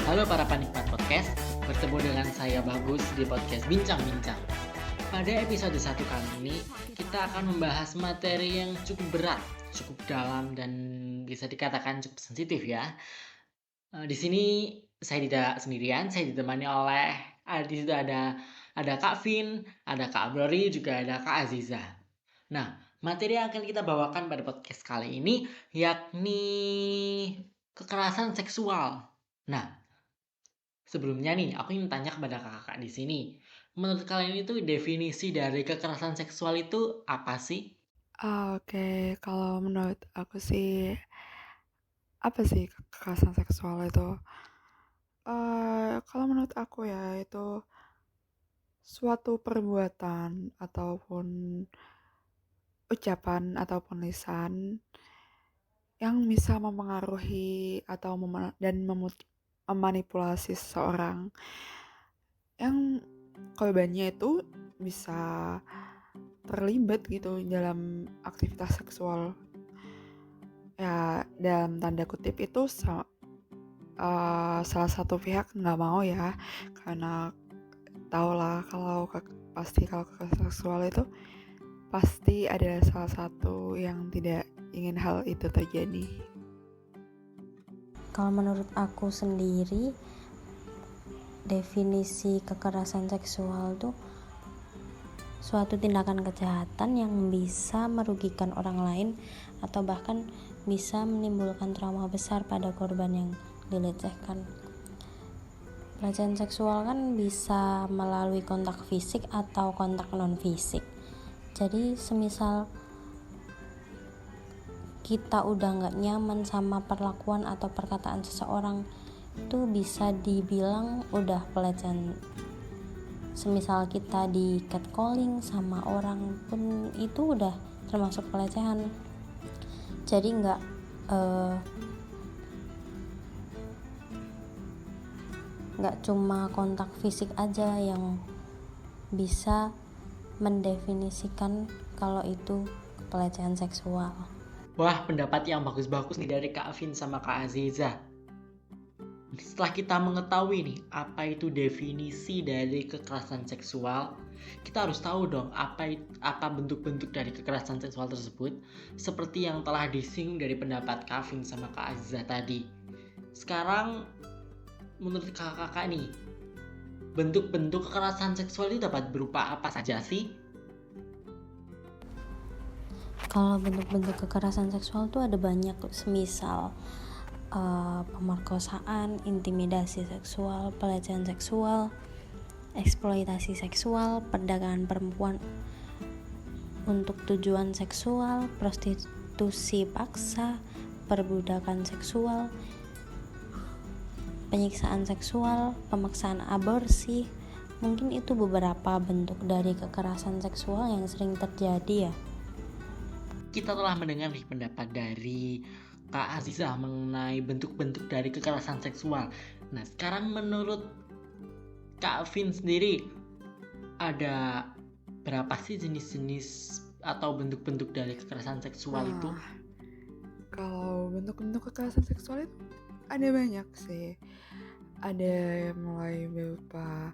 Halo para penikmat podcast, bertemu dengan saya Bagus di podcast Bincang-Bincang. Pada episode 1 kali ini, kita akan membahas materi yang cukup berat, cukup dalam, dan bisa dikatakan cukup sensitif ya. Di sini saya tidak sendirian, saya ditemani oleh, di situ ada Kak Vin, ada Kak Abrori, juga ada Kak Aziza. Nah, materi yang akan kita bawakan pada podcast kali ini yakni kekerasan seksual. Nah, sebelumnya nih, aku ingin tanya kepada kakak di sini. Menurut kalian itu definisi dari kekerasan seksual itu apa sih? Oke, kalau menurut aku sih, apa sih kekerasan seksual itu? Kalau menurut aku ya, itu suatu perbuatan ataupun ucapan ataupun lisan yang bisa mempengaruhi atau memanipulasi seseorang yang korbannya itu bisa terlibat gitu dalam aktivitas seksual. Ya, dalam tanda kutip itu salah satu pihak nggak mau ya, karena tau lah kalau kekerasan seksual itu pasti ada salah satu yang tidak ingin hal itu terjadi. Kalau menurut aku sendiri, definisi kekerasan seksual itu suatu tindakan kejahatan yang bisa merugikan orang lain atau bahkan bisa menimbulkan trauma besar pada korban yang dilecehkan. Pelecehan seksual kan bisa melalui kontak fisik atau kontak non fisik. Jadi semisal kita udah gak nyaman sama perlakuan atau perkataan seseorang, itu bisa dibilang udah pelecehan. Semisal kita di catcalling sama orang pun itu udah termasuk pelecehan. Jadi nggak cuma kontak fisik aja yang bisa mendefinisikan kalau itu pelecehan seksual. Wah, pendapat yang bagus-bagus nih dari Kak Vin sama Kak Aziza. Setelah kita mengetahui nih apa itu definisi dari kekerasan seksual, kita harus tahu dong apa bentuk-bentuk dari kekerasan seksual tersebut, seperti yang telah disinggung dari pendapat Kak Vin sama Kak Aziza tadi. Sekarang menurut kakak nih, bentuk-bentuk kekerasan seksual itu dapat berupa apa saja sih? Kalau bentuk-bentuk kekerasan seksual tuh ada banyak, semisal pemerkosaan, intimidasi seksual, pelecehan seksual, eksploitasi seksual, perdagangan perempuan untuk tujuan seksual, prostitusi paksa, perbudakan seksual, penyiksaan seksual, pemaksaan aborsi. Mungkin itu beberapa bentuk dari kekerasan seksual yang sering terjadi ya. Kita telah mendengar pendapat dari Kak Aziza mengenai bentuk-bentuk dari kekerasan seksual. Nah, sekarang menurut Kak Vin sendiri, ada berapa sih jenis-jenis atau bentuk-bentuk dari kekerasan seksual itu? Kalau bentuk-bentuk kekerasan seksual itu ada banyak sih. Ada mulai berupa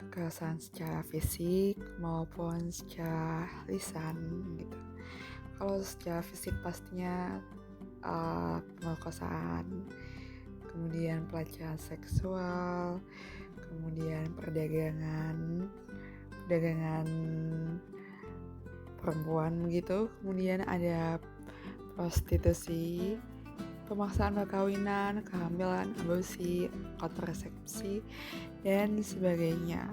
kekerasan secara fisik maupun secara lisan gitu. Kalau secara fisik pastinya pemerkosaan, kemudian pelecehan seksual, kemudian perdagangan perempuan gitu, kemudian ada prostitusi, pemaksaan perkawinan, kehamilan, aborsi, kontrasepsi, dan sebagainya.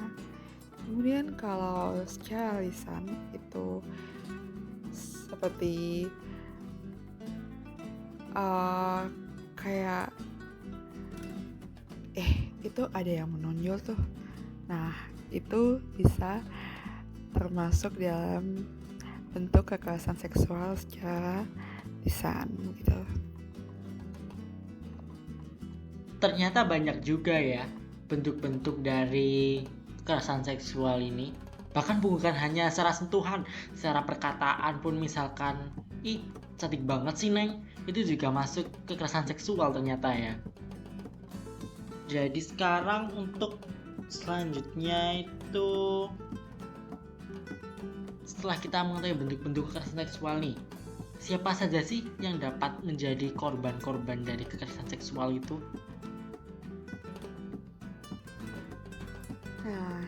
Kemudian kalau secara lisan itu seperti kayak itu ada yang menonjol tuh. Nah, itu bisa termasuk dalam bentuk kekerasan seksual secara lisan gitu. Ternyata banyak juga ya bentuk-bentuk dari kekerasan seksual ini. Bahkan bukan hanya secara sentuhan, secara perkataan pun, misalkan, ih cantik banget sih Neng, itu juga masuk kekerasan seksual ternyata ya. Jadi sekarang untuk selanjutnya itu, setelah kita mengetahui bentuk-bentuk kekerasan seksual nih, siapa saja sih yang dapat menjadi korban-korban dari kekerasan seksual itu? Nah,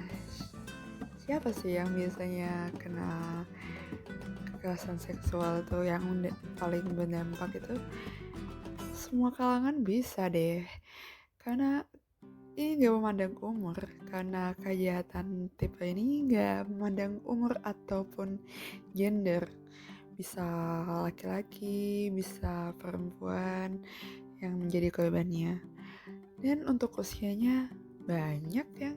siapa sih yang biasanya kena kekerasan seksual tuh yang paling berdampak itu? Semua kalangan bisa deh, karena ini gak memandang umur, karena kejahatan tipe ini gak memandang umur ataupun gender. Bisa laki-laki, bisa perempuan yang menjadi korbannya. Dan untuk usianya banyak yang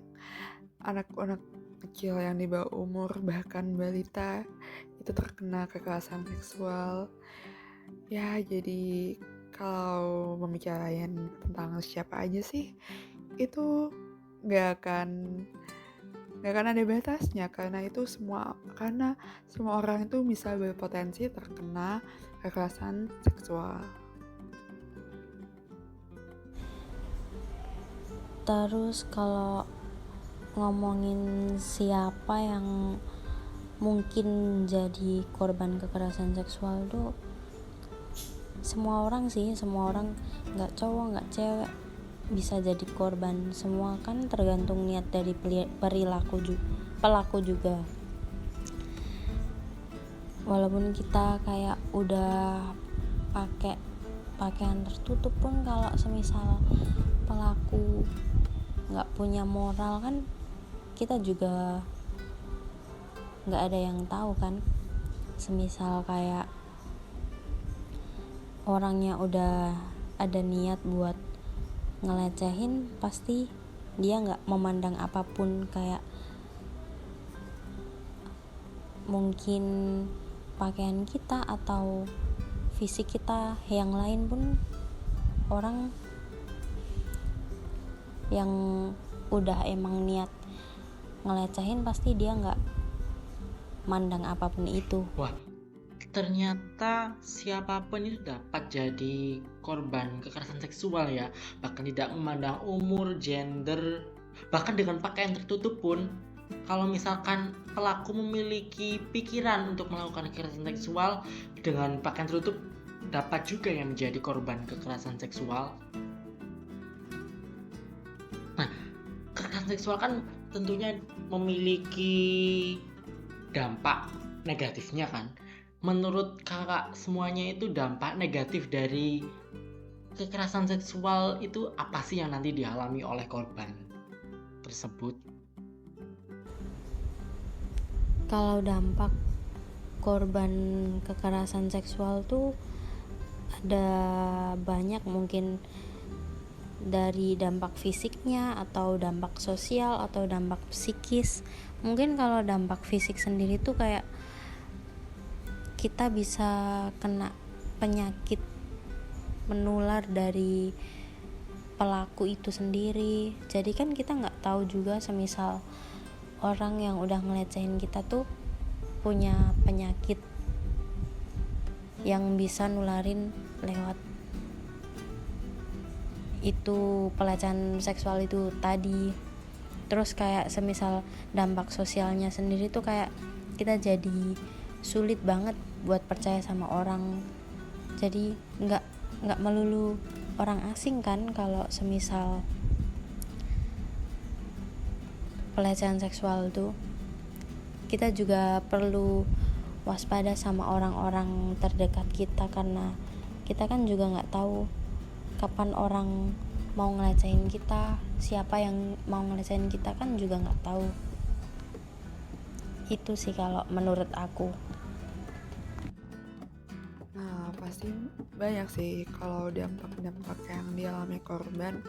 anak-anak kecil yang di bawah umur, bahkan balita itu terkena kekerasan seksual. Ya, jadi kalau membicarain tentang siapa aja sih, itu gak akan ada batasnya, karena semua orang itu bisa berpotensi terkena kekerasan seksual. Terus kalau ngomongin siapa yang mungkin jadi korban kekerasan seksual tuh semua orang, nggak cowok nggak cewek bisa jadi korban. Semua kan tergantung niat dari pelaku juga. Walaupun kita kayak udah pakai pakaian tertutup pun, kalau semisal pelaku nggak punya moral kan kita juga nggak ada yang tahu kan. Semisal kayak orangnya udah ada niat buat ngelecehin, pasti dia nggak memandang apapun, kayak mungkin pakaian kita atau fisik kita yang lain pun. Orang yang udah emang niat ngelecehin pasti dia nggak mandang apapun itu. Wah, ternyata siapapun itu dapat jadi korban kekerasan seksual ya, bahkan tidak memandang umur, gender, bahkan dengan pakaian tertutup pun. Kalau misalkan pelaku memiliki pikiran untuk melakukan kekerasan seksual dengan pakaian tertutup, dapat juga yang menjadi korban kekerasan seksual. Nah, kekerasan seksual kan tentunya memiliki dampak negatifnya kan. Menurut kakak, semuanya itu dampak negatif dari kekerasan seksual itu apa sih yang nanti dialami oleh korban tersebut? Kalau dampak korban kekerasan seksual tuh ada banyak, mungkin dari dampak fisiknya atau dampak sosial atau dampak psikis. Mungkin kalau dampak fisik sendiri tuh kayak kita bisa kena penyakit menular dari pelaku itu sendiri. Jadi kan kita nggak tahu juga semisal orang yang udah ngelecehin kita tuh punya penyakit yang bisa nularin lewat itu pelecehan seksual itu tadi. Terus kayak semisal dampak sosialnya sendiri tuh kayak kita jadi sulit banget buat percaya sama orang. Jadi nggak melulu orang asing kan kalau semisal pelecehan seksual tuh. Kita juga perlu waspada sama orang-orang terdekat kita, karena kita kan juga nggak tahu kapan orang mau ngelecehin kita, siapa yang mau ngelecehin kita kan juga nggak tahu. Itu sih kalau menurut aku. Nah, pasti banyak sih kalau dampak-dampak yang dialami korban.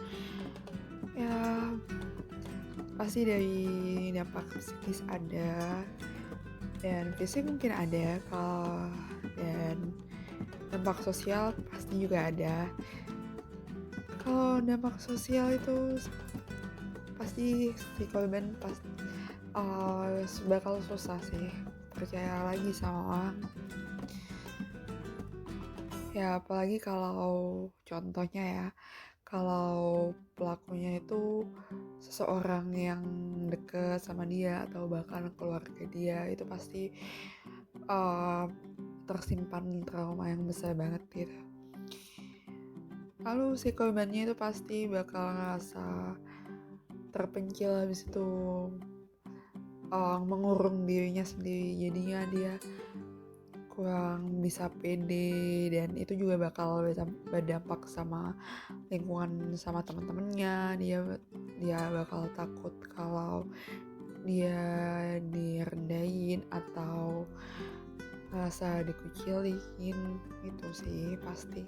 Ya, pasti dari dampak psikis ada, dan fisik mungkin ada, dan dampak sosial pasti juga ada. Kalau dampak sosial itu pasti si korban bakal susah sih percaya lagi sama orang. Ya apalagi kalau contohnya ya, kalau pelakunya itu seseorang yang deket sama dia atau bahkan keluarga dia, itu pasti uh, tersimpan trauma yang besar banget gitu. Lalu si korbannya itu pasti bakal ngerasa terpencil, habis itu mengurung dirinya sendiri, jadinya dia kurang bisa pede, dan itu juga bakal berdampak sama lingkungan, sama teman-temannya. Dia bakal takut kalau dia direndahin atau merasa dikucilin, gitu sih pasti.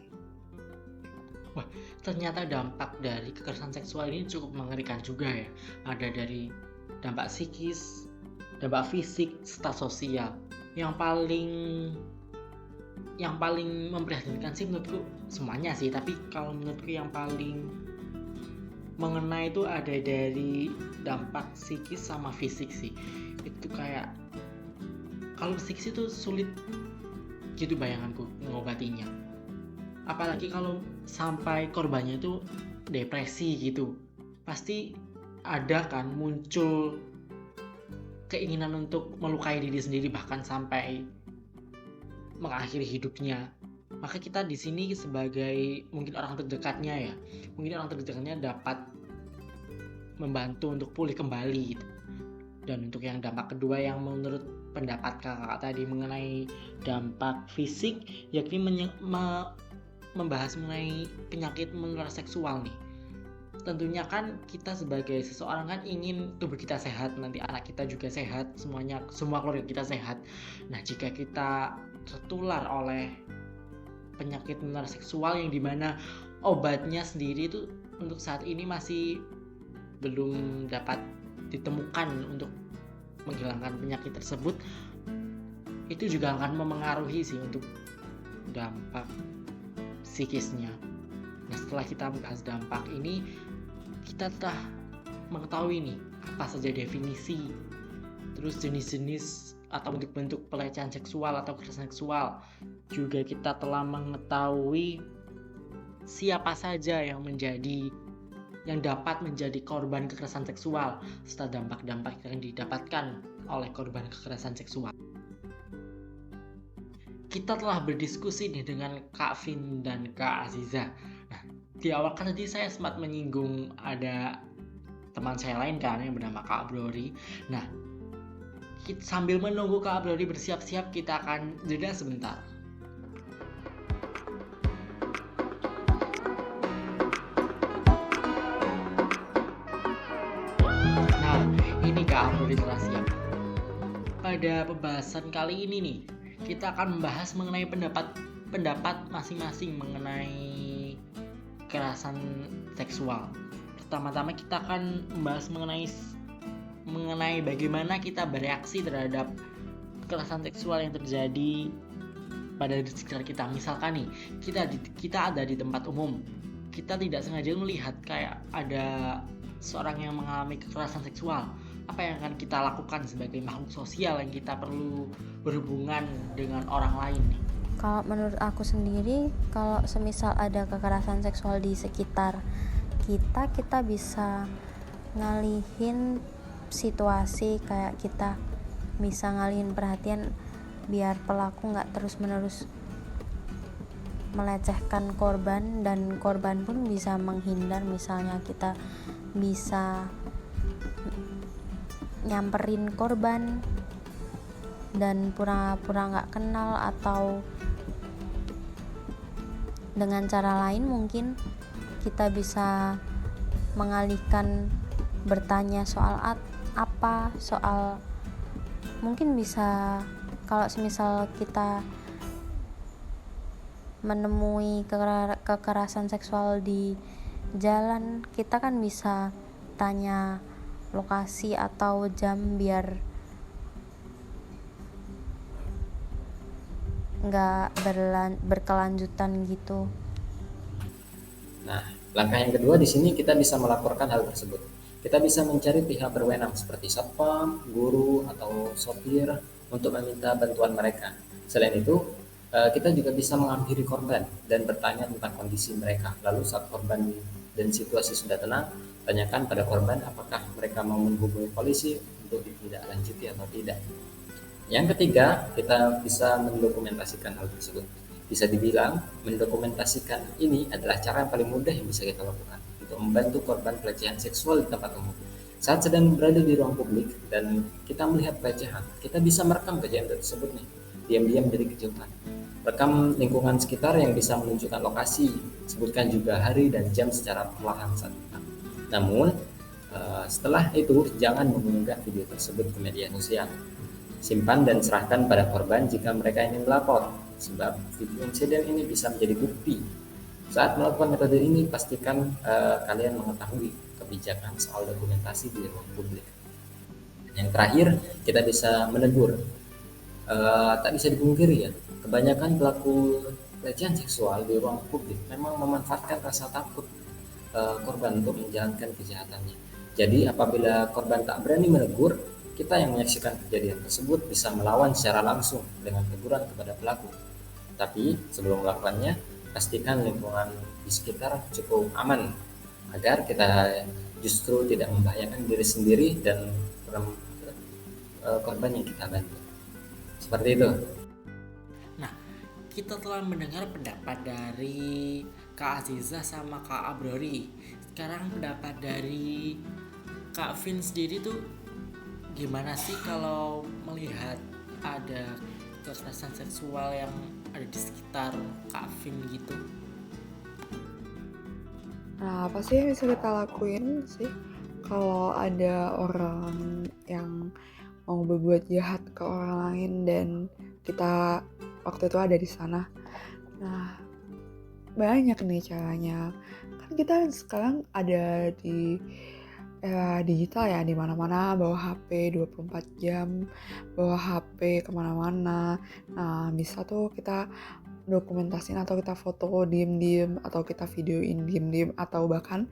Wah, ternyata dampak dari kekerasan seksual ini cukup mengerikan juga ya. Ada dari dampak psikis, dampak fisik, serta sosial. Yang paling memprihatinkan sih menurutku semuanya sih, tapi kalau menurutku yang paling mengena itu ada dari dampak psikis sama fisik sih. Itu kayak kalau psikis itu sulit gitu bayanganku ngobatinya, apalagi kalau sampai korbannya itu depresi gitu. Pasti ada kan muncul keinginan untuk melukai diri sendiri, bahkan sampai mengakhiri hidupnya. Maka kita di sini sebagai mungkin orang terdekatnya dapat membantu untuk pulih kembali gitu. Dan untuk yang dampak kedua yang menurut pendapat kakak tadi mengenai dampak fisik, yakni membahas mengenai penyakit menular seksual nih. Tentunya kan kita sebagai seseorang kan ingin tubuh kita sehat, nanti anak kita juga sehat, semua keluarga kita sehat. Nah, jika kita tertular oleh penyakit menular seksual yang dimana obatnya sendiri itu untuk saat ini masih belum dapat ditemukan untuk menghilangkan penyakit tersebut, itu juga akan memengaruhi sih untuk dampak psikisnya. Nah, setelah kita membahas dampak ini, kita telah mengetahui nih apa saja definisi, terus jenis-jenis atau bentuk-bentuk pelecehan seksual atau kekerasan seksual. Juga kita telah mengetahui siapa saja yang dapat menjadi korban kekerasan seksual serta dampak-dampak yang didapatkan oleh korban kekerasan seksual. Kita telah berdiskusi nih dengan Kak Vin dan Kak Aziza. Nah, di awal kan tadi saya sempat menyinggung ada teman saya lain kan yang bernama Kak Brori. Nah, sambil menunggu Kak Brori bersiap-siap, kita akan jeda sebentar. Nah, ini Kak Brori telah siap. Pada pembahasan kali ini nih, kita akan membahas mengenai pendapat masing-masing mengenai kekerasan seksual. Pertama-tama kita akan membahas mengenai bagaimana kita bereaksi terhadap kekerasan seksual yang terjadi pada sekitar kita. Misalkan nih, kita ada di tempat umum, kita tidak sengaja melihat kayak ada seorang yang mengalami kekerasan seksual. Apa yang akan kita lakukan sebagai makhluk sosial yang kita perlu berhubungan dengan orang lain nih? Kalau menurut aku sendiri, kalau semisal ada kekerasan seksual di sekitar kita bisa ngalihin situasi, kayak kita bisa ngalihin perhatian biar pelaku nggak terus-menerus melecehkan korban, dan korban pun bisa menghindar. Misalnya kita bisa nyamperin korban dan pura-pura nggak kenal, atau dengan cara lain mungkin kita bisa mengalihkan bertanya soal mungkin bisa, kalau semisal kita menemui kekerasan seksual di jalan, kita kan bisa tanya lokasi atau jam biar nggak berkelanjutan gitu. Nah, langkah yang kedua di sini kita bisa melaporkan hal tersebut. Kita bisa mencari pihak berwenang seperti satpam, guru, atau sopir untuk meminta bantuan mereka. Selain itu, kita juga bisa menghampiri korban dan bertanya tentang kondisi mereka. Lalu saat korban dan situasi sudah tenang, tanyakan pada korban apakah mereka mau menghubungi polisi untuk ditindaklanjuti atau tidak. Yang ketiga, kita bisa mendokumentasikan hal tersebut. Bisa dibilang, mendokumentasikan ini adalah cara yang paling mudah yang bisa kita lakukan untuk membantu korban pelecehan seksual di tempat umum. Saat sedang berada di ruang publik dan kita melihat pelecehan, kita bisa merekam kejadian tersebut nih, diam-diam dari kejauhan. Rekam lingkungan sekitar yang bisa menunjukkan lokasi, sebutkan juga hari dan jam secara perlahan saat rekam. Namun, setelah itu jangan mengunggah video tersebut ke media sosial. Simpan dan serahkan pada korban jika mereka ingin melapor, sebab video insiden ini bisa menjadi bukti. Saat melakukan metode ini, pastikan kalian mengetahui kebijakan soal dokumentasi di ruang publik. Yang terakhir, kita bisa menegur. Tak bisa dipungkiri ya, kebanyakan pelaku pelecehan seksual di ruang publik memang memanfaatkan rasa takut korban untuk menjalankan kejahatannya. Jadi apabila korban tak berani menegur, kita yang menyaksikan kejadian tersebut bisa melawan secara langsung dengan teguran kepada pelaku. Tapi sebelum melakukannya, pastikan lingkungan di sekitar cukup aman agar kita justru tidak membahayakan diri sendiri dan korban yang kita bantu. Seperti itu. Nah, kita telah mendengar pendapat dari Kak Aziza sama Kak Abrori. Sekarang pendapat dari Kak Vin sendiri tuh gimana sih kalau melihat ada kekerasan seksual yang ada di sekitar Kak Vin gitu? Nah, apa sih yang bisa kita lakuin sih kalau ada orang yang mau berbuat jahat ke orang lain dan kita waktu itu ada di sana? Nah, banyak nih caranya. Kan kita sekarang ada di digital ya, di mana-mana bawa HP 24 jam, bawa HP kemana-mana. Nah, bisa tuh kita dokumentasin atau kita foto diem-diem atau kita videoin diem-diem atau bahkan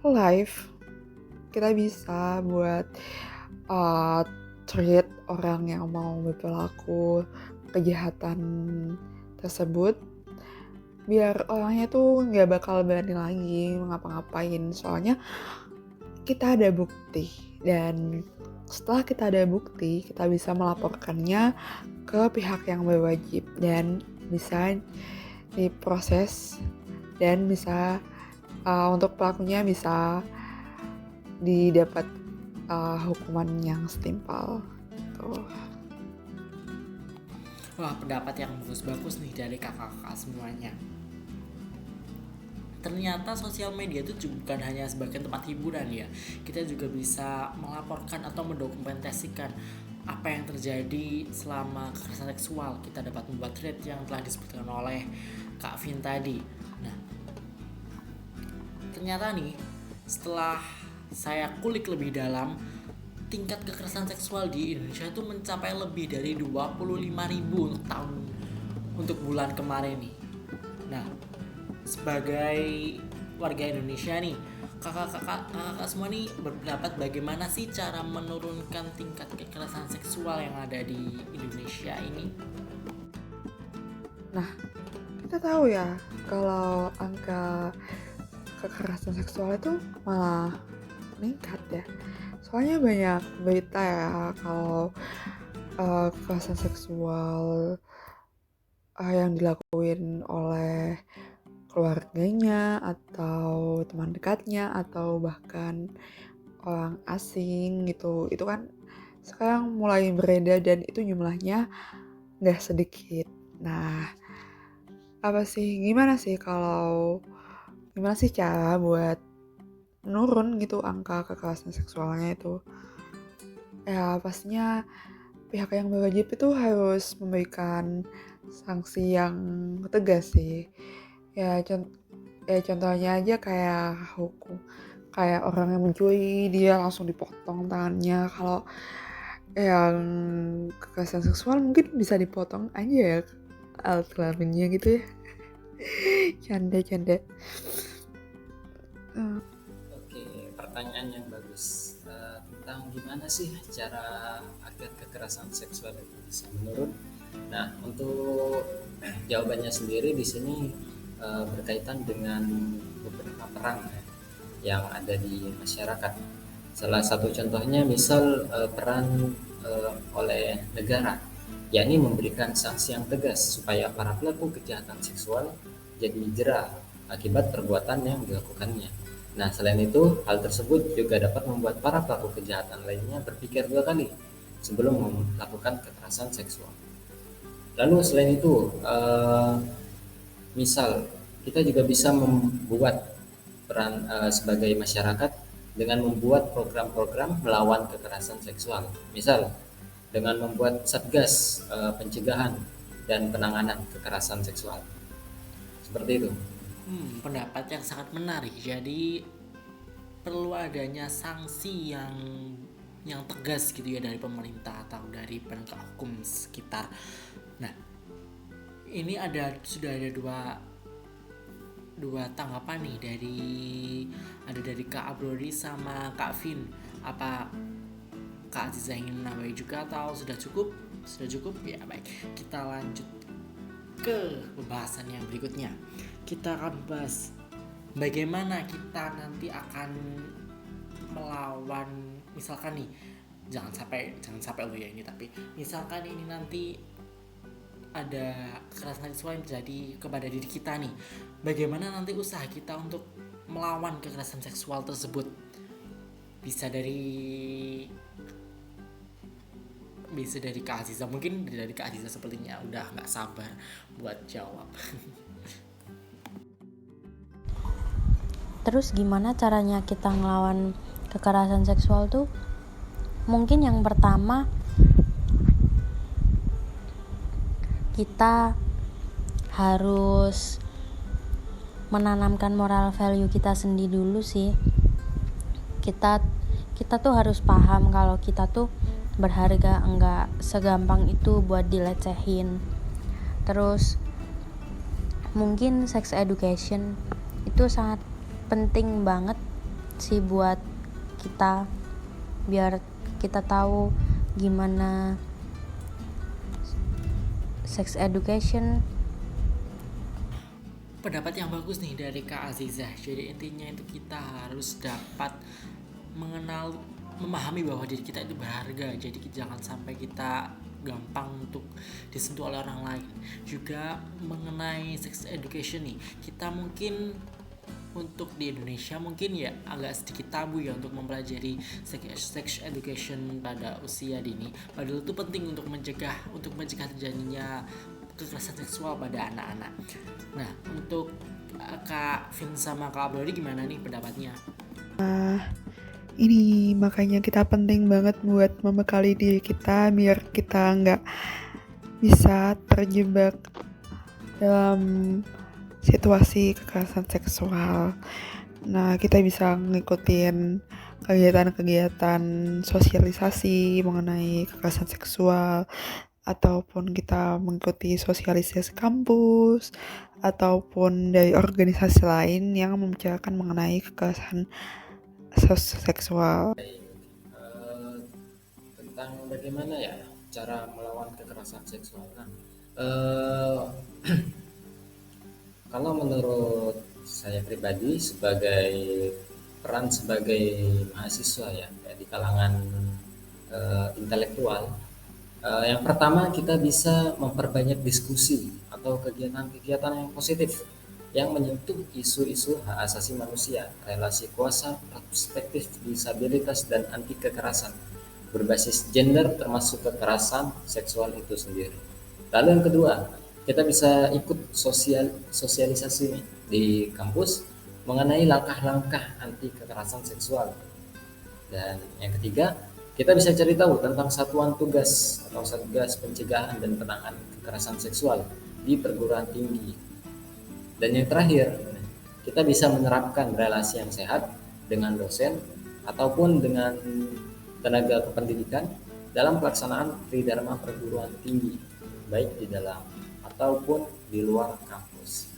live. Kita bisa buat treat orang yang mau berperilaku kejahatan tersebut biar orangnya tuh nggak bakal berani lagi ngapa-ngapain, soalnya kita ada bukti, dan setelah kita ada bukti kita bisa melaporkannya ke pihak yang berwajib dan bisa diproses dan bisa untuk pelakunya bisa didapat hukuman yang setimpal gitu. Wah, pendapat yang bagus-bagus nih dari kakak-kakak semuanya. Ternyata sosial media itu bukan hanya sebagai tempat hiburan ya. Kita juga bisa melaporkan atau mendokumentasikan apa yang terjadi selama kekerasan seksual. Kita dapat membuat thread yang telah disebutkan oleh Kak Vin tadi. Nah, ternyata nih setelah saya kulik lebih dalam, tingkat kekerasan seksual di Indonesia itu mencapai lebih dari 25.000 untuk bulan kemarin nih. Nah, sebagai warga Indonesia nih, kakak-kakak semua nih berpendapat bagaimana sih cara menurunkan tingkat kekerasan seksual yang ada di Indonesia ini? Nah, kita tahu ya kalau angka kekerasan seksual itu malah meningkat ya. Soalnya banyak berita ya kalau kekerasan seksual yang dilakuin oleh keluarganya atau teman dekatnya atau bahkan orang asing gitu. Itu kan sekarang mulai beredar dan itu jumlahnya nggak sedikit. Nah, gimana sih cara buat menurun gitu angka kekerasan seksualnya itu? Ya pastinya pihak yang berwajib itu harus memberikan sanksi yang tegas sih. Ya contohnya aja kayak hukum, kayak orang yang mencuri dia langsung dipotong tangannya. Kalau yang kekerasan seksual mungkin bisa dipotong aja ya alat kelaminnya gitu ya. Canda. Oke, pertanyaan yang bagus tentang gimana sih cara agar kekerasan seksual itu bisa menurun. Nah, untuk jawabannya sendiri di sini berkaitan dengan beberapa peran yang ada di masyarakat. Salah satu contohnya misal peran oleh negara, yakni memberikan sanksi yang tegas supaya para pelaku kejahatan seksual jadi jera akibat perbuatan yang dilakukannya. Nah, selain itu, hal tersebut juga dapat membuat para pelaku kejahatan lainnya berpikir dua kali sebelum melakukan kekerasan seksual. Lalu selain itu, misal kita juga bisa membuat peran sebagai masyarakat dengan membuat program-program melawan kekerasan seksual. Misal dengan membuat satgas pencegahan dan penanganan kekerasan seksual. Seperti itu. Pendapat yang sangat menarik. Jadi perlu adanya sanksi yang tegas gitu ya dari pemerintah atau dari penegak hukum sekitar. Nah, ini sudah ada dua tanggapan nih dari Kak Abrori sama Kak Vin. Apa Kak Aziza ingin menambahi juga atau sudah cukup? Sudah cukup? Ya baik, kita lanjut ke pembahasan yang berikutnya. Kita akan bahas bagaimana kita nanti akan melawan, misalkan nih, jangan sampai lo ya ini, tapi misalkan ini nanti ada kekerasan seksual yang terjadi kepada diri kita nih, bagaimana nanti usaha kita untuk melawan kekerasan seksual tersebut? Bisa dari Kak Aziza, mungkin dari Kak Aziza sepertinya udah nggak sabar buat jawab. Terus gimana caranya kita ngelawan kekerasan seksual tuh? Mungkin yang pertama kita harus menanamkan moral value kita sendiri dulu sih. Kita tuh harus paham kalau kita tuh berharga, enggak segampang itu buat dilecehin. Terus mungkin sex education itu sangat penting banget sih buat kita, biar kita tahu gimana sex education. Pendapat yang bagus nih dari Kak Aziza. Jadi intinya itu kita harus dapat memahami bahwa diri kita itu berharga. Jadi jangan sampai kita gampang untuk disentuh oleh orang lain. Juga mengenai sex education nih, kita mungkin untuk di Indonesia mungkin ya agak sedikit tabu ya untuk mempelajari sex education pada usia dini. Padahal itu penting untuk mencegah terjadinya kekerasan seksual pada anak-anak. Nah, untuk Kak Vin sama Kak Abrori gimana nih pendapatnya? Ini makanya kita penting banget buat membekali diri kita biar kita nggak bisa terjebak dalam situasi kekerasan seksual. Nah, kita bisa ngikutin kegiatan-kegiatan sosialisasi mengenai kekerasan seksual, ataupun kita mengikuti sosialisasi kampus, ataupun dari organisasi lain yang membicarakan mengenai kekerasan seksual. Tentang bagaimana ya cara melawan kekerasan seksual. Nah, kalau menurut saya pribadi sebagai peran sebagai mahasiswa ya di kalangan intelektual, yang pertama kita bisa memperbanyak diskusi atau kegiatan-kegiatan yang positif yang menyentuh isu-isu hak asasi manusia, relasi kuasa, perspektif disabilitas dan anti kekerasan berbasis gender termasuk kekerasan seksual itu sendiri. Lalu yang kedua, kita bisa ikut sosialisasi di kampus mengenai langkah-langkah anti kekerasan seksual. Dan yang ketiga, kita bisa cari tahu tentang satuan tugas atau satgas pencegahan dan penanganan kekerasan seksual di perguruan tinggi. Dan yang terakhir, kita bisa menerapkan relasi yang sehat dengan dosen ataupun dengan tenaga kependidikan dalam pelaksanaan tridharma perguruan tinggi, baik di dalam ataupun di luar kampus.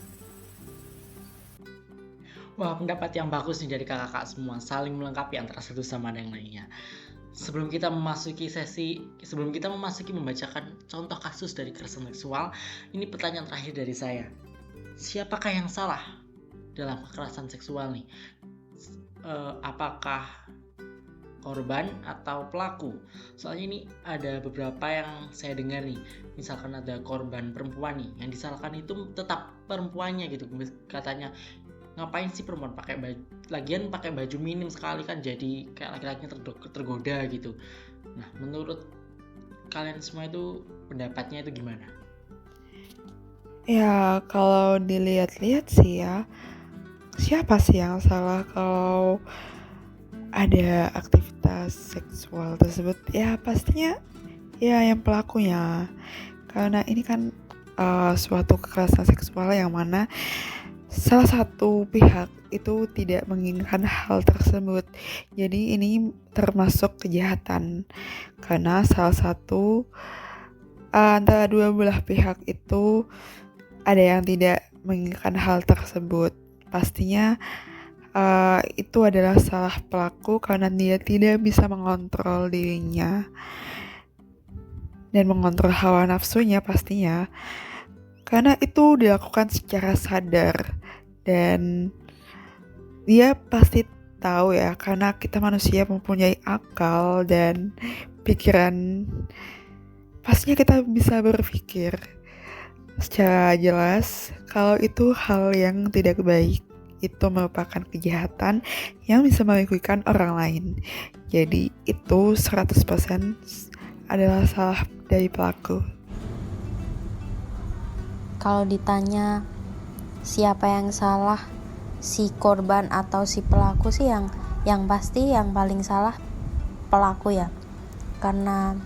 Wah, pendapat yang bagus nih dari kakak-kakak semua, saling melengkapi antara satu sama yang lainnya. Sebelum kita memasuki membacakan contoh kasus dari kekerasan seksual, ini pertanyaan terakhir dari saya. Siapakah yang salah? dalam kekerasan seksual nih? Apakah korban atau pelaku? Soalnya ini ada beberapa yang saya dengar nih, misalkan ada korban perempuan nih, yang disalahkan itu tetap perempuannya gitu, katanya ngapain sih perempuan pakai baju, lagian pakai baju minim sekali kan jadi kayak laki-lakinya tergoda gitu. Nah, menurut kalian semua itu pendapatnya itu gimana? Ya, kalau dilihat-lihat sih ya, siapa sih yang salah kalau ada aktivitas seksual tersebut? Ya pastinya ya yang pelakunya. Karena ini kan suatu kekerasan seksual yang mana salah satu pihak itu tidak menginginkan hal tersebut. Jadi ini termasuk kejahatan. Karena salah satu antara dua belah pihak itu ada yang tidak menginginkan hal tersebut. Pastinya itu adalah salah pelaku karena dia tidak bisa mengontrol dirinya dan mengontrol hawa nafsunya pastinya, karena itu dilakukan secara sadar dan dia pasti tahu ya, karena kita manusia mempunyai akal dan pikiran, pastinya kita bisa berpikir secara jelas kalau itu hal yang tidak baik, itu merupakan kejahatan yang bisa merugikan orang lain. Jadi itu 100% adalah salah dari pelaku. Kalau ditanya siapa yang salah, si korban atau si pelaku sih yang pasti yang paling salah pelaku ya. Karena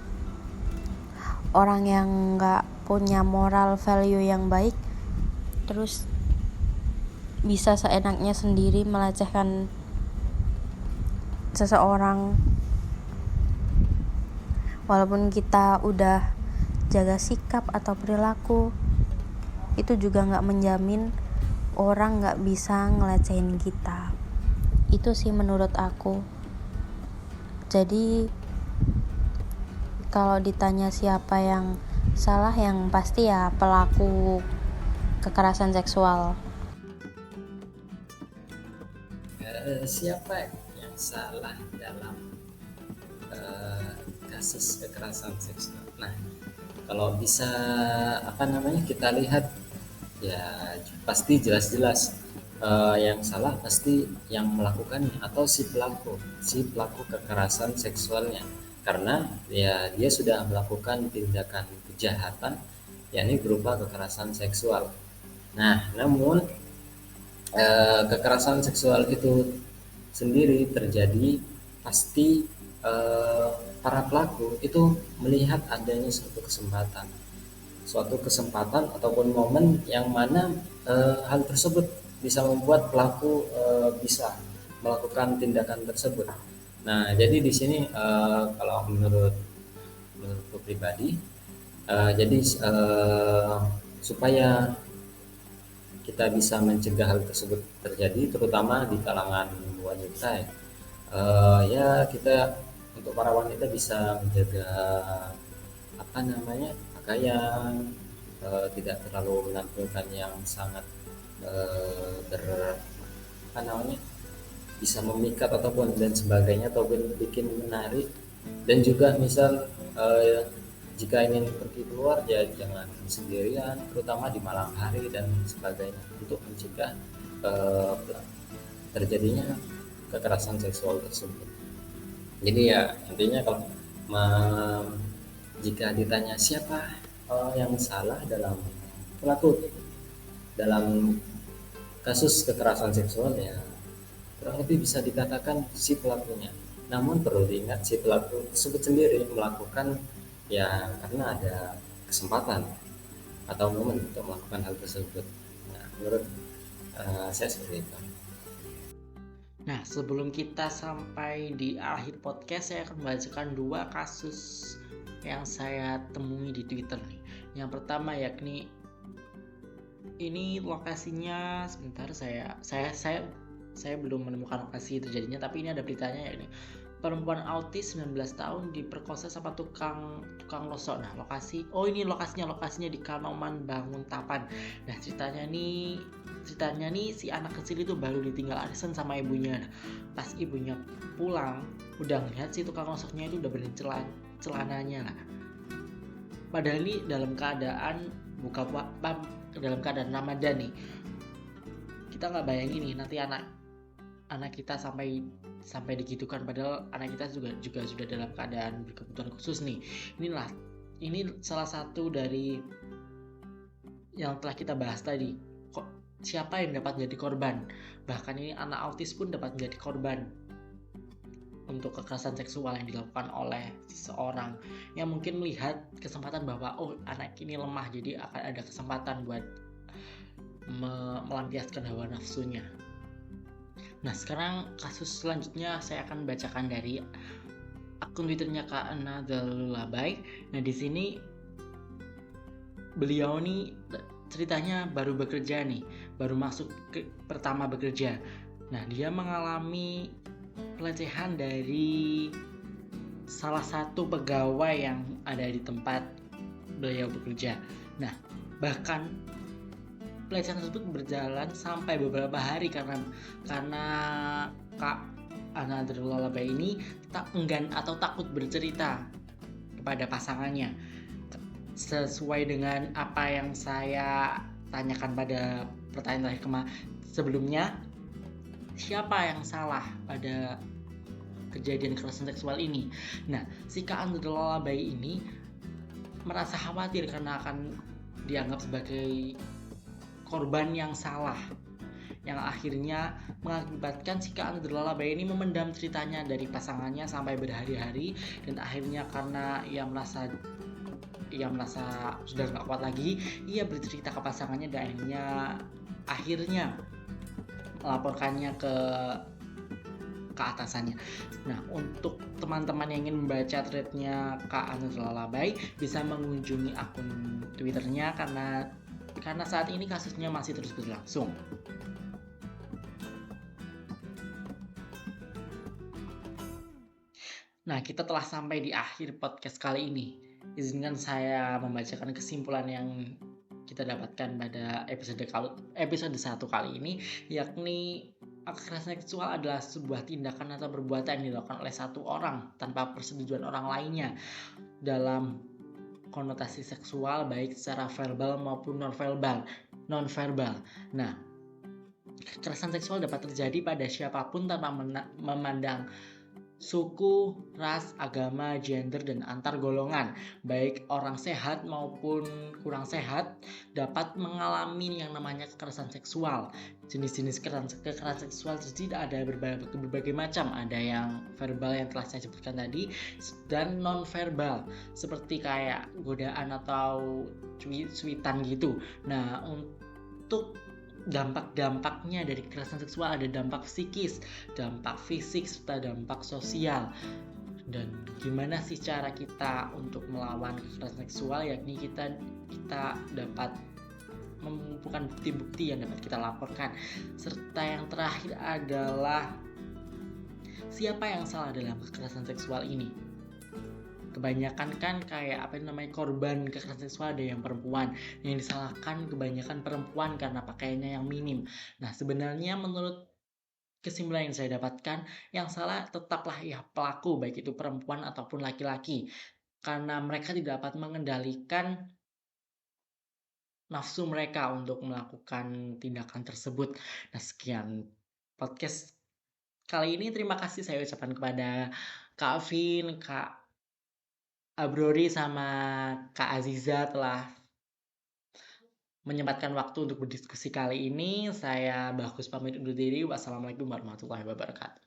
orang yang nggak punya moral value yang baik terus bisa seenaknya sendiri melecehkan seseorang, walaupun kita udah jaga sikap atau perilaku, itu juga nggak menjamin orang nggak bisa ngelecehin kita. Itu sih menurut aku. Jadi kalau ditanya siapa yang salah, yang pasti ya pelaku kekerasan seksual. Siapa yang salah dalam kasus kekerasan seksual? Nah, kalau bisa kita lihat ya pasti jelas-jelas yang salah pasti yang melakukannya atau si pelaku kekerasan seksualnya, karena ya dia sudah melakukan tindakan kejahatan yakni berupa kekerasan seksual. Nah, namun kekerasan seksual itu sendiri terjadi pasti para pelaku itu melihat adanya suatu kesempatan ataupun momen yang mana hal tersebut bisa membuat pelaku bisa melakukan tindakan tersebut. Nah, jadi di sini kalau menurutku pribadi, jadi supaya kita bisa mencegah hal tersebut terjadi, terutama di kalangan wanita ya kita untuk para wanita bisa menjaga pakaian, tidak terlalu menampilkan yang sangat bisa memikat ataupun dan sebagainya ataupun bikin menarik, dan juga misal jika ingin pergi keluar ya jangan sendirian, terutama di malam hari dan sebagainya, untuk mencegah terjadinya kekerasan seksual tersebut. Jadi ya intinya kalau jika ditanya siapa yang salah dalam kasus kekerasan seksual, ya kurang lebih bisa dikatakan si pelakunya. Namun perlu diingat si pelaku tersebut sendiri melakukan ya karena ada kesempatan atau momen untuk melakukan hal tersebut. Nah, menurut saya seperti itu. Nah, sebelum kita sampai di akhir podcast, saya akan membacakan 2 kasus yang saya temui di Twitter nih. Yang pertama yakni ini lokasinya, sebentar saya belum menemukan lokasi terjadinya, tapi ini ada beritanya yakni perempuan autis 19 tahun diperkosa sama tukang losok. Nah, lokasinya di Kanoman Banguntapan. Nah, ceritanya nih si anak kecil itu baru ditinggal arisan sama ibunya. Nah, pas ibunya pulang, udah ngeliat si tukang losoknya itu udah benerin celananya lah. Padahal ini dalam keadaan dalam keadaan Ramadan nih. Kita nggak bayangin nih nanti anak kita sampai digitukan, padahal anak kita juga sudah dalam keadaan berkebutuhan khusus nih. Ini salah satu dari yang telah kita bahas tadi. Siapa yang dapat menjadi korban? Bahkan ini anak autis pun dapat menjadi korban untuk kekerasan seksual yang dilakukan oleh seseorang yang mungkin melihat kesempatan bahwa anak ini lemah, jadi akan ada kesempatan buat melampiaskan hawa nafsunya. Nah, sekarang kasus selanjutnya saya akan bacakan dari akun Twitternya Kak Ana The Lullaby. Nah, di sini beliau nih ceritanya baru masuk pertama bekerja. Nah, dia mengalami pelecehan dari salah satu pegawai yang ada di tempat beliau bekerja. Nah, bahkan pelecehan tersebut berjalan sampai beberapa hari karena Kak Another Lullaby ini tak enggan atau takut bercerita kepada pasangannya. Sesuai dengan apa yang saya tanyakan pada pertanyaan terakhir sebelumnya, siapa yang salah pada kejadian kekerasan seksual ini? Nah, si Kak Another Lullaby ini merasa khawatir karena akan dianggap sebagai korban yang salah, yang akhirnya mengakibatkan si Kak Another Lullaby ini memendam ceritanya dari pasangannya sampai berhari-hari, dan akhirnya karena ia merasa sudah gak kuat lagi, ia bercerita ke pasangannya dan akhirnya melaporkannya ke atasannya. Nah, untuk teman-teman yang ingin membaca threadnya Kak Another Lullaby bisa mengunjungi akun Twitternya karena saat ini kasusnya masih terus berlangsung. Nah, kita telah sampai di akhir podcast kali ini. Izinkan saya membacakan kesimpulan yang kita dapatkan pada episode 1 kali ini, yakni kekerasan seksual adalah sebuah tindakan atau perbuatan yang dilakukan oleh satu orang tanpa persetujuan orang lainnya dalam konotasi seksual, baik secara verbal maupun non-verbal. Nah, kekerasan seksual dapat terjadi pada siapapun tanpa memandang suku, ras, agama, gender, dan antar golongan. Baik orang sehat maupun kurang sehat dapat mengalami yang namanya kekerasan seksual. Jenis-jenis kekerasan seksual tersebut ada berbagai macam. Ada yang verbal yang telah saya sebutkan tadi, dan non-verbal seperti kayak godaan atau cuitan gitu. Nah, untuk dampak-dampaknya dari kekerasan seksual ada dampak psikis, dampak fisik, serta dampak sosial. Dan gimana sih cara kita untuk melawan kekerasan seksual? Yakni kita dapat mengumpulkan bukti-bukti yang dapat kita laporkan. Serta yang terakhir adalah siapa yang salah dalam kekerasan seksual ini? Kebanyakan kan korban kekerasan seksual ada yang perempuan, yang disalahkan kebanyakan perempuan karena pakaiannya yang minim. Nah, sebenarnya menurut kesimpulan yang saya dapatkan, yang salah tetaplah pelaku, baik itu perempuan ataupun laki-laki, karena mereka tidak dapat mengendalikan nafsu mereka untuk melakukan tindakan tersebut. Nah, sekian podcast kali ini. Terima kasih saya ucapkan kepada Kak Vin, Kak Abrori, sama Kak Aziza telah menyempatkan waktu untuk berdiskusi kali ini. Saya Bagus pamit undur diri. Wassalamualaikum warahmatullahi wabarakatuh.